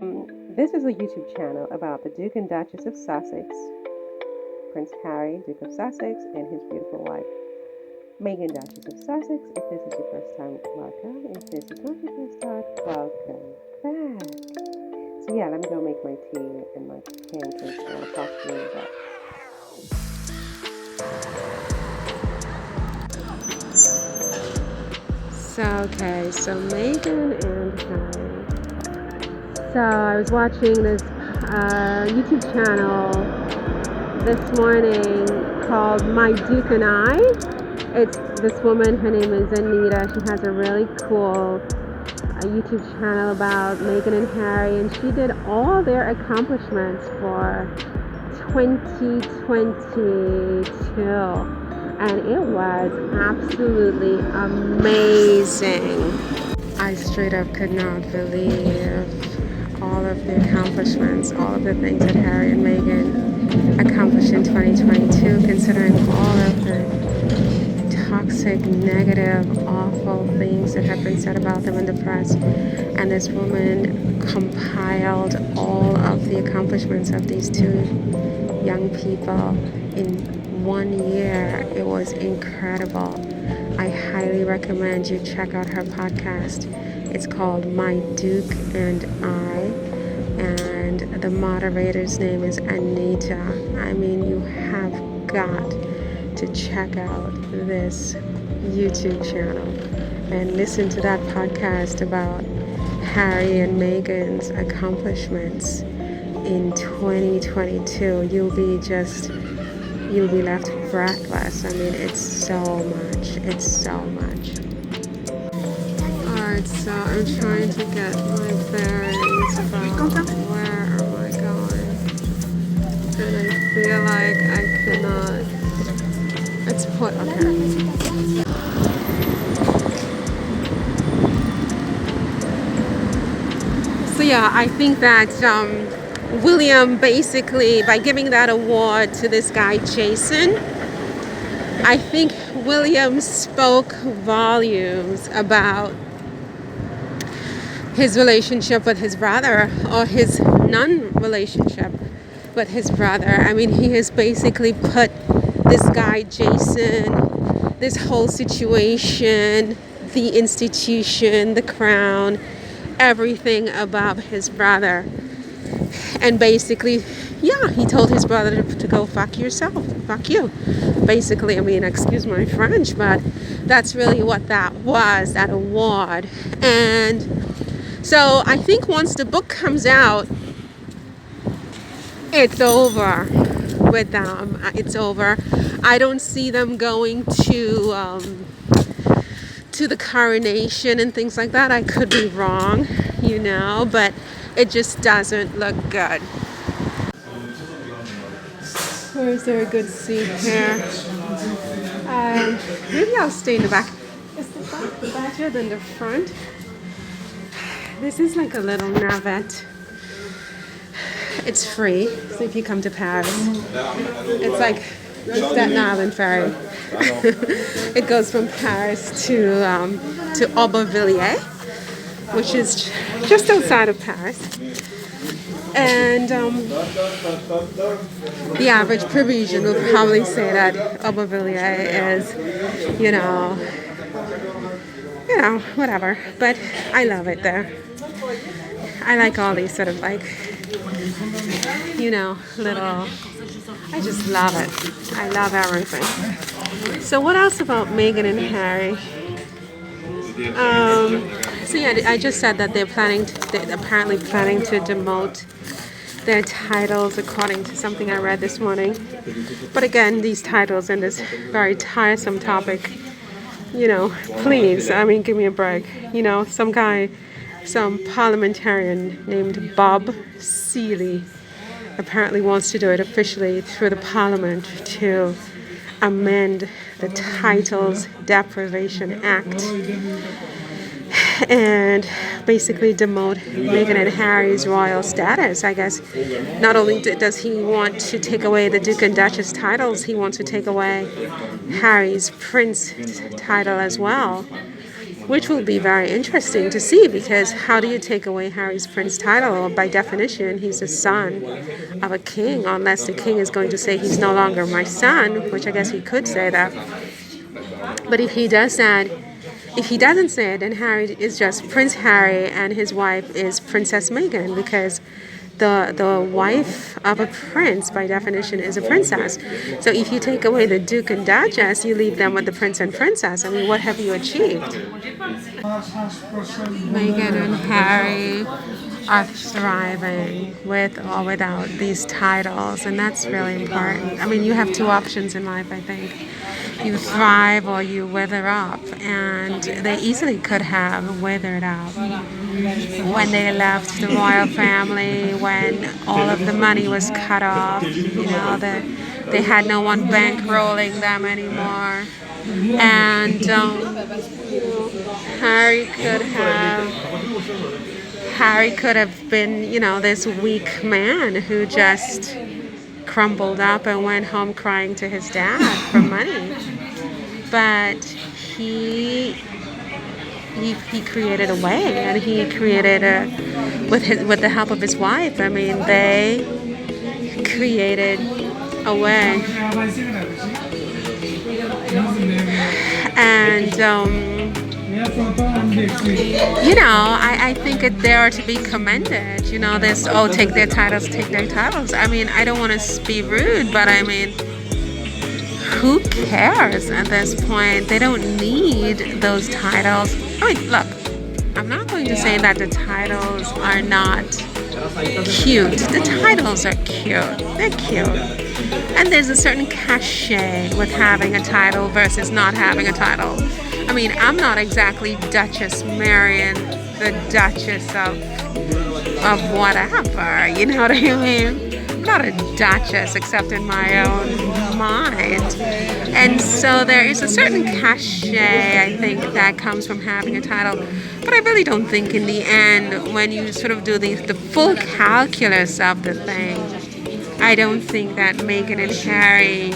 This is a YouTube channel about the Duke and Duchess of Sussex, Prince Harry, Duke of Sussex, and his beautiful wife, Meghan, Duchess of Sussex. If this is your first time, welcome. If this is not your first time, welcome back. So yeah, let me go make my tea and my pancakes, and I'll talk to you in a bit. So Meghan and Harry. So I was watching this YouTube channel this morning called My Duke and I. It's this woman, her name is Anita. She has a really cool YouTube channel about Meghan and Harry, and she did all their accomplishments for 2022, and it was absolutely amazing. I straight up could not believe all of the accomplishments, all of the things that Harry and Meghan accomplished in 2022, considering all of the toxic, negative, awful things that have been said about them in the press. And this woman compiled all of the accomplishments of these two young people in 1 year. It was incredible. I highly recommend you check out her podcast. It's called My Duke and I, and the moderator's name is Anita. I mean, you have got to check out this YouTube channel and listen to that podcast about Harry and Meghan's accomplishments in 2022. You'll be left breathless. I mean, it's so much. Alright, so I'm trying to get my bearings about where am I going. And I feel like I cannot. It's put, okay. So yeah, I think that William basically, by giving that award to this guy Jason, I think William spoke volumes about his relationship with his brother, or his non-relationship with his brother. I mean, he has basically put this guy Jason, this whole situation, the institution, the crown, everything above his brother. And basically, yeah, he told his brother to go fuck yourself, fuck you. Basically, I mean, excuse my French, but that's really what that was, that award. And so I think once the book comes out, it's over with them. It's over. I don't see them going to the coronation and things like that. I could be wrong, but it just doesn't look good. Where is there a good seat here? Maybe I'll stay in the back. Is the back better than the front? This is like a little navette. It's free, so if you come to Paris, it's like the Staten Island ferry. It goes from Paris to Aubervilliers, which is just outside of Paris. And the average Parisian will probably say that Aubervilliers is, whatever. But I love it there. I like all these sort of like, little, I just love it. I love everything. So what else about Meghan and Harry? So yeah, I just said that they're apparently planning to demote their titles according to something I read this morning. But again, these titles and this very tiresome topic, please, I mean, give me a break. Some parliamentarian named Bob Seeley apparently wants to do it officially through the Parliament to amend the Titles Deprivation Act and basically demote Meghan and Harry's royal status. I guess not only does he want to take away the Duke and Duchess titles, he wants to take away Harry's prince title as well. which will be very interesting to see, because how do you take away Harry's prince title? By definition, he's a son of a king, unless the king is going to say he's no longer my son, which I guess he could say that. But if he does that, if he doesn't say it, then Harry is just Prince Harry and his wife is Princess Meghan, because the wife of a prince, by definition, is a princess. So if you take away the Duke and Duchess, you leave them with the Prince and Princess. I mean, what have you achieved? Meghan and Harry are thriving with or without these titles, and that's really important. I mean, you have two options in life, I think. You thrive or you wither up, and they easily could have withered up when they left the royal family, when all of the money was cut off, they had no one bankrolling them anymore. And Harry could have been, this weak man who just crumbled up and went home crying to his dad for money. But he created a way, and he created with the help of his wife. I mean, they created a way. And I think that they are to be commended. This, take their titles. I mean, I don't want to be rude, but I mean, who cares at this point? They don't need those titles. I mean, look, I'm not going to say that the titles are not cute. The titles are cute. They're cute. And there's a certain cachet with having a title versus not having a title. I mean, I'm not exactly Duchess Marion, the Duchess of whatever, you know what I mean? I'm not a duchess except in my own mind. And so there is a certain cachet, I think, that comes from having a title. But I really don't think in the end, when you sort of do the full calculus of the thing, I don't think that Meghan and Harry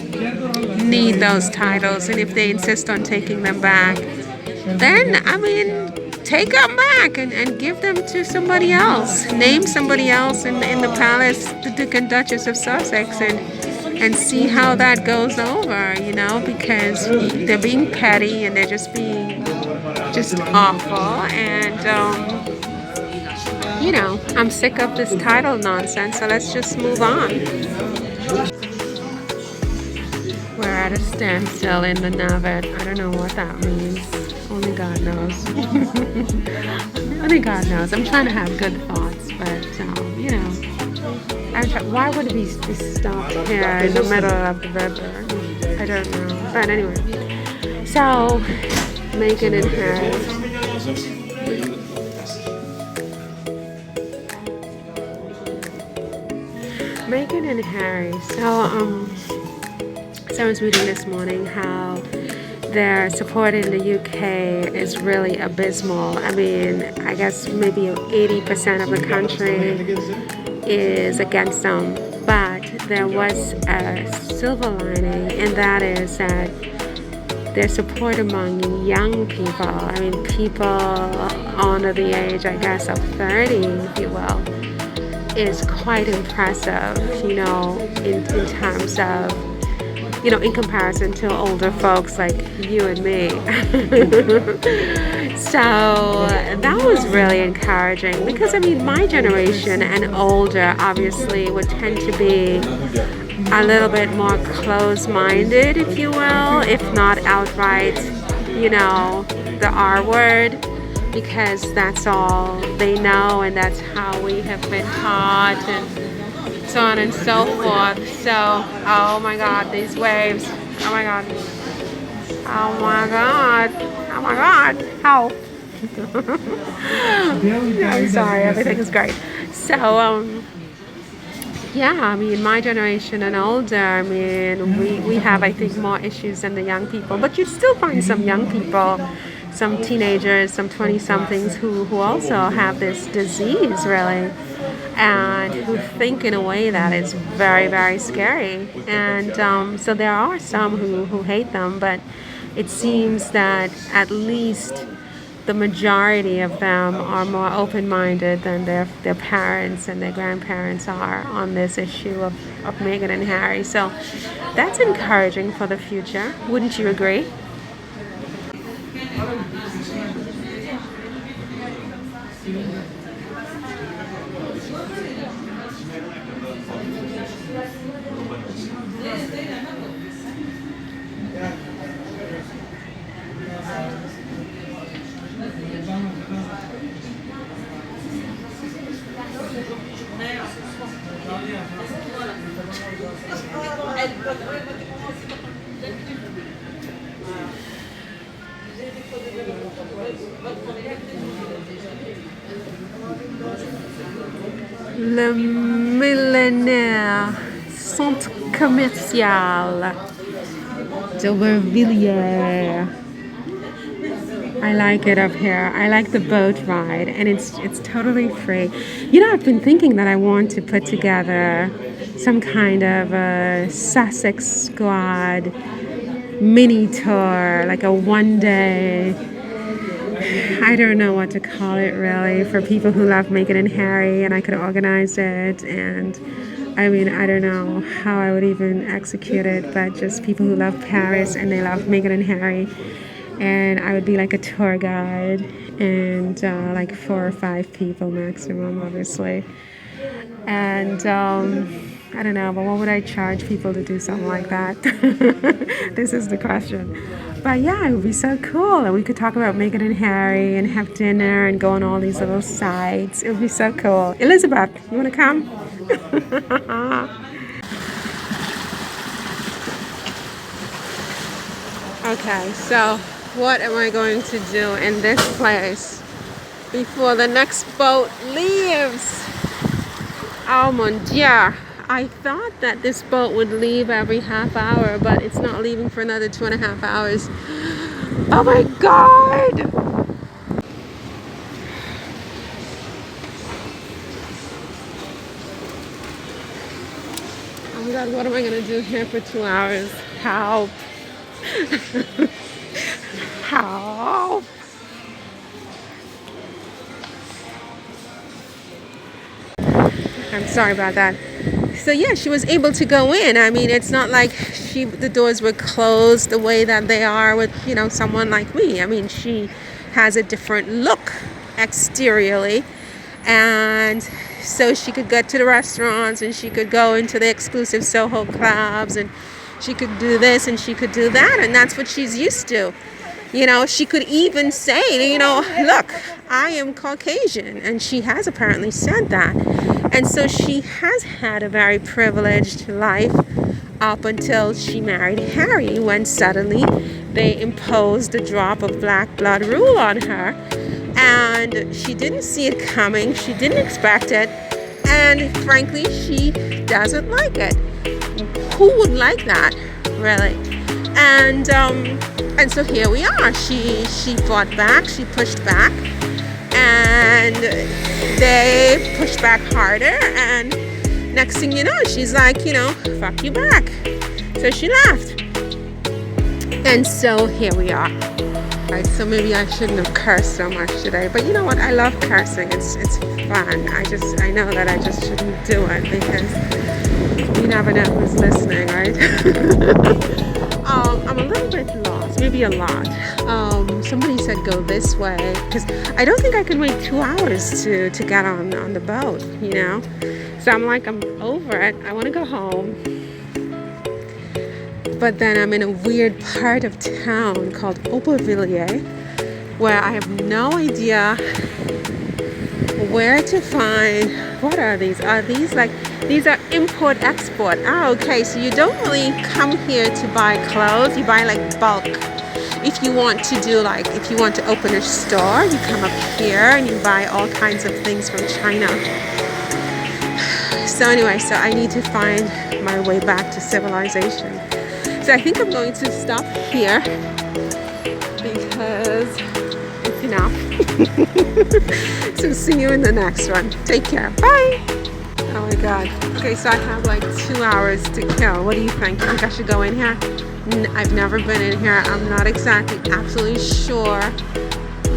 need those titles. And if they insist on taking them back, then, I mean, take them back and give them to somebody else. Name somebody else in the palace, the Duke and Duchess of Sussex, and see how that goes over, because they're being petty and they're just being awful. And, I'm sick of this title nonsense, so let's just move on. We're at a standstill in the Navit. I don't know what that means. Only God knows. Only God knows. I'm trying to have good thoughts, but, why would we be stopped here in the middle of the river? I don't know. But anyway, so Meghan and Harry. Meghan and Harry. So I was reading this morning how their support in the UK is really abysmal. I mean, I guess maybe 80% of the country is against them. But there was a silver lining, and that is that their support among young people, I mean, people under the age, I guess, of 30, if you will, is quite impressive, in terms of, in comparison to older folks like you and me. So that was really encouraging, because, I mean, my generation and older obviously would tend to be a little bit more close-minded, if you will, if not outright, the R word, because that's all they know and that's how we have been taught, and so on and so forth. So, oh my God, these waves. Oh my God. Oh my God. Oh my God. Help. I'm sorry, everything is great. So, yeah, I mean, my generation and older, I mean, we have, I think, more issues than the young people. But you still find some young people, some teenagers, some 20-somethings who also have this disease, really, and who think in a way that is very, very scary. And so there are some who hate them, but it seems that at least the majority of them are more open-minded than their parents and their grandparents are on this issue of Meghan and Harry. So that's encouraging for the future. Wouldn't you agree? Le millénaire centre commercial d'Aubervilliers. I like it up here. I like the boat ride, and it's totally free. You know, I've been thinking that I want to put together some kind of a Sussex Squad mini tour, like a one-day, I don't know what to call it really, for people who love Meghan and Harry, and I could organize it. And I mean, I don't know how I would even execute it, but just people who love Paris and they love Meghan and Harry. And I would be like a tour guide, and like 4 or 5 people maximum, obviously. And I don't know, but what would I charge people to do something like that? This is the question. But yeah, it would be so cool. And we could talk about Meghan and Harry and have dinner and go on all these little sites. It would be so cool. Elizabeth, you want to come? Okay, so what am I going to do in this place before the next boat leaves? Oh mon Dieu. I thought that this boat would leave every half hour, but it's not leaving for another 2.5 hours. Oh my God! Oh my God, what am I gonna do here for 2 hours? Help! Help! I'm sorry about that. So yeah, she was able to go in. I mean, it's not like the doors were closed the way that they are with, you know, someone like me. I mean, she has a different look exteriorly, and so she could go to the restaurants, and she could go into the exclusive Soho clubs, and she could do this and she could do that, and that's what she's used to. You know, she could even say, you know, look, I am Caucasian, and she has apparently said that. And so she has had a very privileged life up until she married Harry, when suddenly they imposed the drop of black blood rule on her. And she didn't see it coming, she didn't expect it, and frankly, she doesn't like it. Who would like that, really? And so here we are. She fought back, she pushed back, and they pushed back harder, and next thing you know, she's like, you know, fuck you back. So she left. And so here we are. Right, so maybe I shouldn't have cursed so much today, but you know what? I love cursing. It's fun. I know that I just shouldn't do it, because you never know who's listening, right? I'm a little bit lost, maybe a lot. Somebody said go this way, because I don't think I can wait 2 hours to get on the boat, you know? So I'm like, I'm over it. I want to go home. But then I'm in a weird part of town called Aubervilliers, where I have no idea where to find, what are these? Are these like, these are import-export. Oh, okay, so you don't really come here to buy clothes, you buy like bulk. If you want to do like, if you want to open a store, you come up here and you buy all kinds of things from China. So anyway, so I need to find my way back to civilization. So I think I'm going to stop here because it's enough. So see you in the next one. Take care. Bye. Oh my God. Okay, so I have like 2 hours to kill. What do you think? You think I should go in here? I've never been in here. I'm not exactly absolutely sure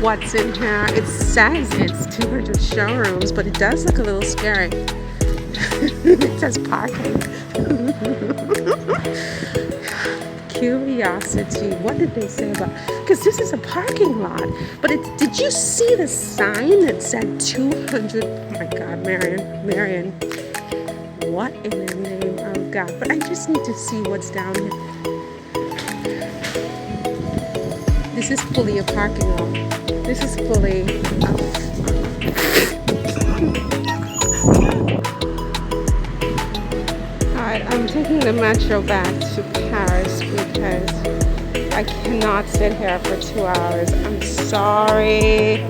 what's in here. It says it's 200 showrooms, but it does look a little scary. It says parking. Curiosity. What did they say about? Because this is a parking lot. But did you see the sign that said 200? Oh my God, Marion. What in the name of God? But I just need to see what's down here. This is fully a parking lot. This is fully. Alright, I'm taking the metro back to Paris because I cannot sit here for 2 hours. I'm sorry.